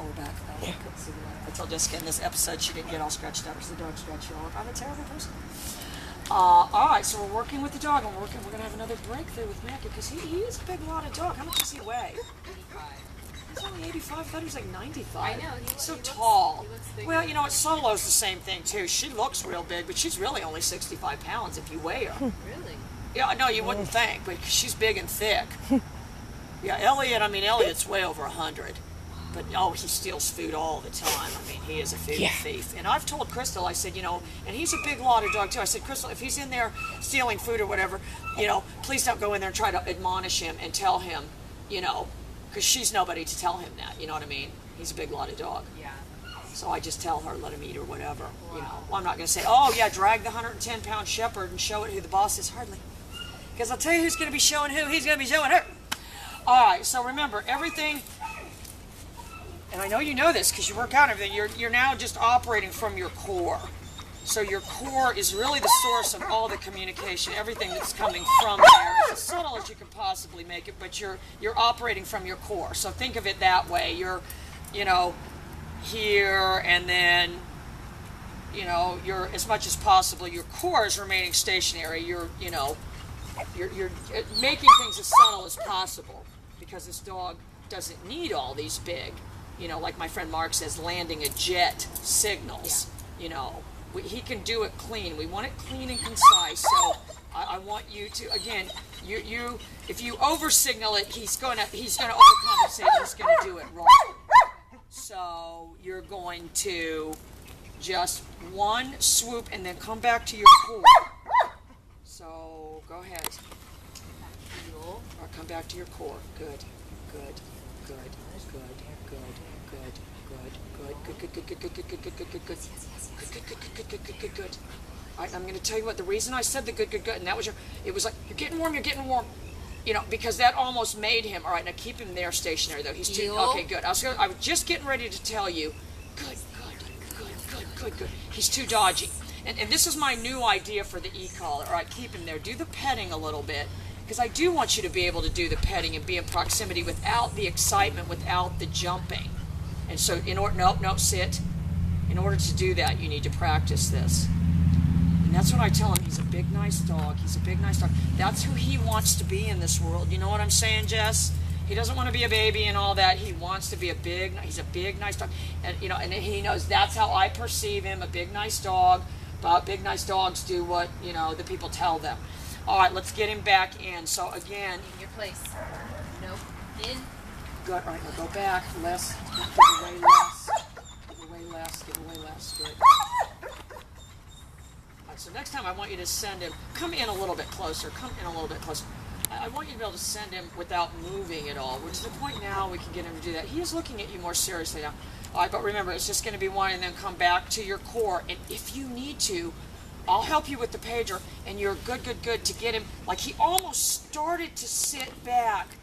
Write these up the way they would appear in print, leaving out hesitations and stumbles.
Oh, we're back. Oh, yeah. I told Jessica in this episode she didn't get all scratched out because the dog scratched you all up. I'm a terrible person. All right, so we're working with the dog, and we're going to have another breakthrough with Mackie because he is a big wad dog. How much does he weigh? 85. He's only 85. I thought he was like 95. I know. He's so he tall. Looks big. Well, you know what? Solo's the same thing, too. She looks real big, but she's really only 65 pounds if you weigh her. Really? Yeah, no, you wouldn't think, but she's big and thick. Yeah, Elliot's way over 100. But, he steals food all the time. I mean, he is a food thief. And I've told Crystal, I said, and he's a big lot of dog, too. I said, Crystal, if he's in there stealing food or whatever, please don't go in there and try to admonish him and tell him, because she's nobody to tell him that, you know what I mean? He's a big lot of dog. Yeah. So I just tell her, let him eat or whatever. Wow. Well, I'm not going to say, drag the 110-pound shepherd and show it who the boss is. Hardly. Because I'll tell you who's going to be showing who. He's going to be showing her. All right, so remember, everything, and I know you know this because you work out everything, you're now just operating from your core. So your core is really the source of all the communication, everything that's coming from there. It's as subtle as you can possibly make it, but you're operating from your core. So think of it that way. You're, here, and then, you're, as much as possible, your core is remaining stationary. You're making things as subtle as possible because this dog doesn't need all these big, like my friend Mark says, landing a jet signals. Yeah. He can do it clean. We want it clean and concise. So I want you to, again, you if you over signal it, he's gonna overcompensate. He's gonna do it wrong. So you're going to just one swoop and then come back to your core. So go ahead. Or come back to your core. Good. All right, I'm going to tell you what, the reason I said the good, and that was it was like, you're getting warm, because that almost made him. All right, now keep him there stationary, though. He's too, okay, good. I was just getting ready to tell you, good. He's too dodgy. And this is my new idea for the e-collar. All right, keep him there. Do the petting a little bit, because I do want you to be able to do the petting and be in proximity without the excitement, without the jumping. And so, sit. In order to do that, you need to practice this. And that's what I tell him. He's a big, nice dog. That's who he wants to be in this world. You know what I'm saying, Jess? He doesn't want to be a baby and all that. He wants to be he's a big, nice dog. And, and he knows that's how I perceive him, a big, nice dog. But big, nice dogs do what, the people tell them. All right, let's get him back in. So, again. In your place. Nope. In. Good. All right, now go back. Less. Give away less. Give away less. Good. All right, so next time I want you to send him. Come in a little bit closer. I want you to be able to send him without moving at all. We're to the point now we can get him to do that. He is looking at you more seriously now. All right, but remember, it's just going to be one, and then come back to your core. And if you need to, I'll help you with the pager, and you're good to get him. Like, he almost started to sit back,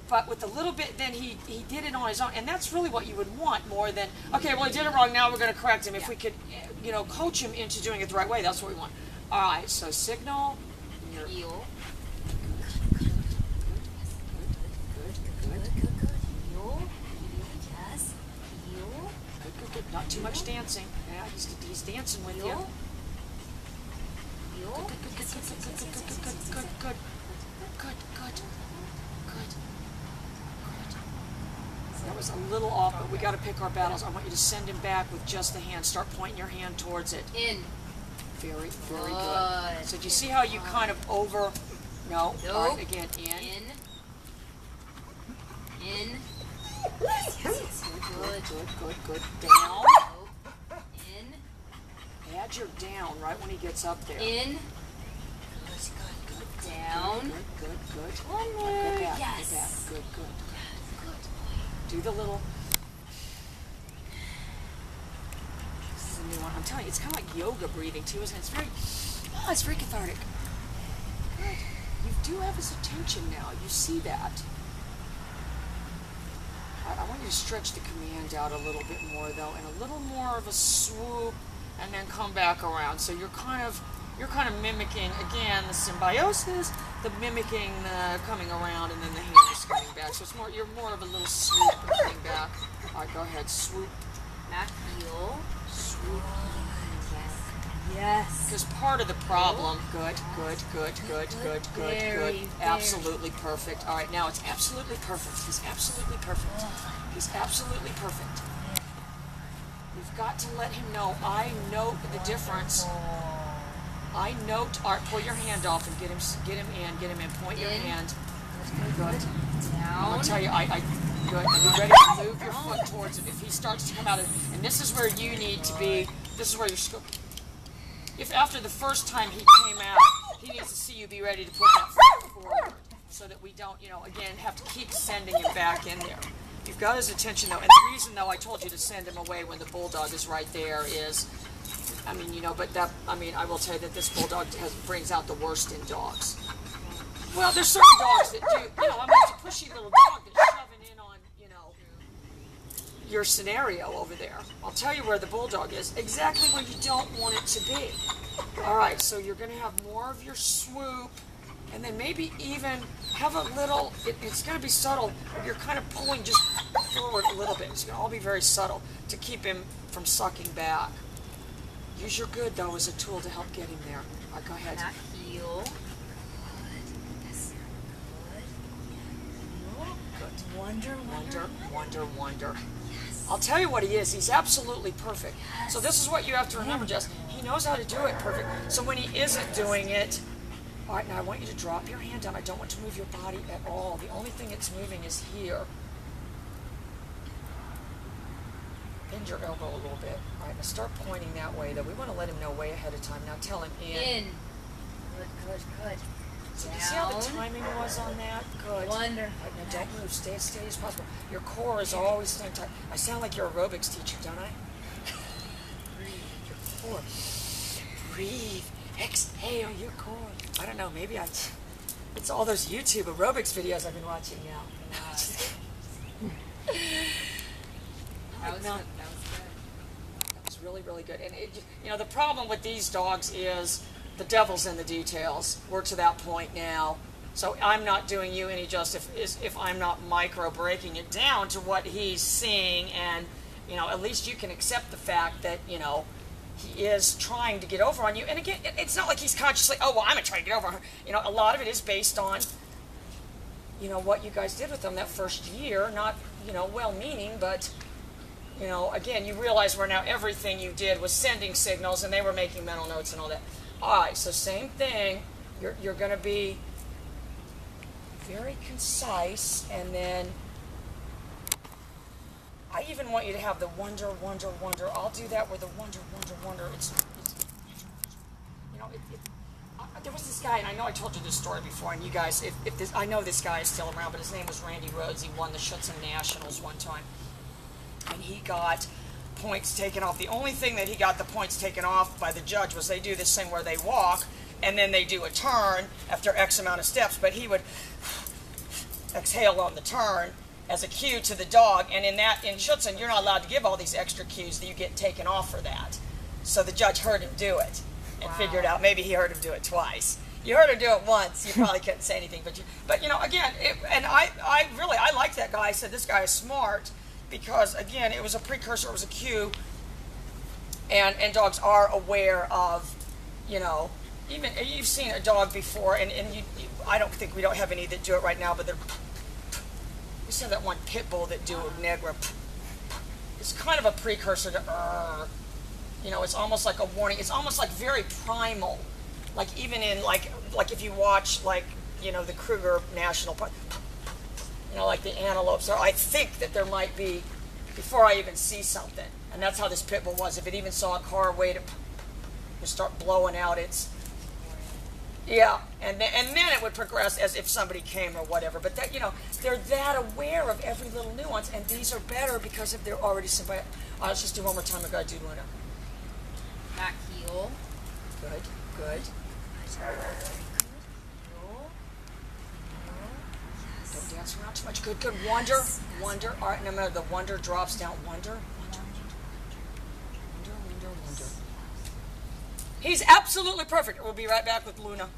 but with a little bit, then he did it on his own. And that's really what you would want more than, okay, well, he did it wrong, now we're going to correct him. If we could, coach him into doing it the right way, that's what we want. All right, so signal. Heel. Good. Not too much dancing. Yeah, he's dancing with you. Good. That was a little off, but we got to pick our battles. I want you to send him back with just the hand. Start pointing your hand towards it. In. Very good. So do you see how you kind of over? No. Nope. All right, again, In. Yes. Good. Down. Nope. In. Add your down right when he gets up there. In. Good. Down. Good. One more. Go back. Yes. Good. Do the little. This is a new one. I'm telling you, it's kind of like yoga breathing too, isn't it? It's very cathartic. Good. You do have his attention now. You see that. I want you to stretch the command out a little bit more, though, and a little more of a swoop, and then come back around. So you're kind of mimicking, again, the symbiosis, the mimicking, the coming around, and then the hand is coming back. So you're more of a little swoop coming back. All right, go ahead. Swoop. Back heel. Swoop. Yes. Because part of the problem, good. Very. Absolutely perfect. All right, now it's absolutely perfect. He's absolutely perfect. He's absolutely perfect. You've got to let him know. I note the difference. I note. All right, pull your hand off and get him in. Point your hand. Good. I'm gonna tell you, good. Are you ready to move your foot towards him? If he starts to come out of, and this is where you need to be. This is where you're. If after the first time he came out, he needs to see you be ready to put that foot forward, so that we don't, again, have to keep sending him back in there. You've got his attention though, and the reason though I told you to send him away when the bulldog is right there is, I will tell you that this bulldog brings out the worst in dogs. Well, there's certain dogs that do, it's a pushy little dog that's shoving in on, your scenario over there. I'll tell you where the bulldog is, exactly where you don't want it to be. All right, so you're going to have more of your swoop, and then maybe even have a little, it's going to be subtle, you're kind of pulling just forward a little bit. It's going to all be very subtle to keep him from sucking back. Use your good, though, as a tool to help get him there. All right, go ahead. Back heel. Wonder. I'll tell you what he is. He's absolutely perfect. So this is what you have to remember, Jess. He knows how to do it perfect. So when he isn't doing it, all right, now I want you to drop your hand down. I don't want to move your body at all. The only thing it's moving is here. Bend your elbow a little bit. All right, now start pointing that way, though. We want to let him know way ahead of time. Now tell him in. Good. So you see how the timing was on that? Good. Wonder. Right, now don't move. Stay as steady as possible. Your core is always staying tight. I sound like your aerobics teacher, don't I? Breathe. Your core. Breathe. Exhale your core. I don't know. Maybe it's all those YouTube aerobics videos I've been watching now. That was good. That was really, really good. And the problem with these dogs is the devil's in the details. We're to that point now. So I'm not doing you any justice if I'm not micro breaking it down to what he's seeing, and at least you can accept the fact that he is trying to get over on you. And again, it's not like he's consciously, oh well, I'm gonna try to get over her. A lot of it is based on what you guys did with him that first year. Not well-meaning, but again, you realize where now everything you did was sending signals, and they were making mental notes and all that. All right, so same thing. You're going to be very concise, and then I even want you to have the wonder. I'll do that with the wonder. There was this guy, and I know I told you this story before, and you guys, I know this guy is still around, but his name was Randy Rhodes. He won the Schutzen Nationals one time, and he got points taken off. The only thing that he got the points taken off by the judge was they do this thing where they walk and then they do a turn after X amount of steps, but he would exhale on the turn as a cue to the dog, and in Schutzen you're not allowed to give all these extra cues that you get taken off for that. So the judge heard him do it and figured out maybe he heard him do it twice. You heard him do it once, you probably couldn't say anything, but again, I liked that guy. I said this guy is smart, because again, it was a precursor, it was a cue, and dogs are aware of, even you've seen a dog before, and I don't think we don't have any that do it right now, but we saw that one pit bull that do a Negra. It's kind of a precursor to it's almost like a warning. It's almost like very primal, like even in like if you watch the Kruger National Park. Like the antelopes, or I think that there might be before I even see something, and that's how this pit bull was. If it even saw a car, wait, it would start blowing out its, and then it would progress as if somebody came or whatever. But that they're that aware of every little nuance, and these are better because if they're already symbiotic. Let's just do one more time. I gotta do Luna. Back heel. Good. Don't dance around too much. Good. Wonder. All right, no, the wonder drops down. Wonder. He's absolutely perfect. We'll be right back with Luna.